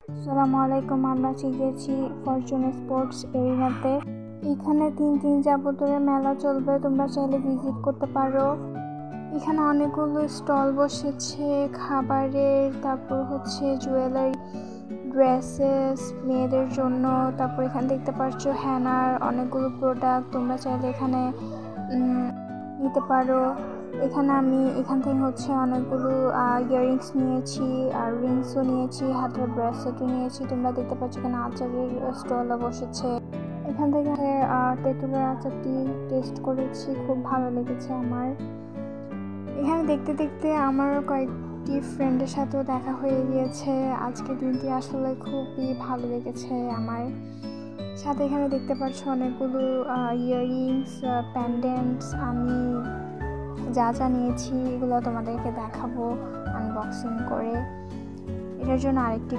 আসসালামু আলাইকুম। আমরা গেছি ফরচুন স্পোর্টস এরিনাতে। এখানে 3 দিন যাবত ধরে মেলা চলবে, তোমরা চাইলে ভিজিট করতে পারো। এখানে অনেকগুলো স্টল বসেছে খাবারের, তারপর জুয়েলারি, ড্রেসেস মেয়েদের জন্য। তারপর এখানে দেখতে পাচ্ছ হ্যানার অনেকগুলো প্রোডাক্ট, তোমরা চাইলে এখানে নিতে পারো। এখান থেকে অনেকগুলো ইয়াররিংস নিয়েছি, আর রিংসও নিয়েছি, হাতের ব্রেসলেটও নিয়েছি। তোমরা দেখতে পাচ্ছ এখানে আচারের স্টলও বসেছে। এখান থেকে তেঁতুলের আচারটি টেস্ট করেছি, খুব ভালো লেগেছে আমার। এখানে দেখতে দেখতে আমার কয়েকটি ফ্রেন্ডের সাথেও দেখা হয়ে গিয়েছে। আজকের দিনটি আসলে খুবই ভালো লেগেছে আমার সাথে। এখানে দেখতে পাচ্ছ অনেকগুলো ইয়াররিংস, প্যান্ডেন্টস। আমি যা যা নিয়েছি এগুলো তোমাদেরকে দেখাবো আনবক্সিং করে। এটার জন্য আরেকটি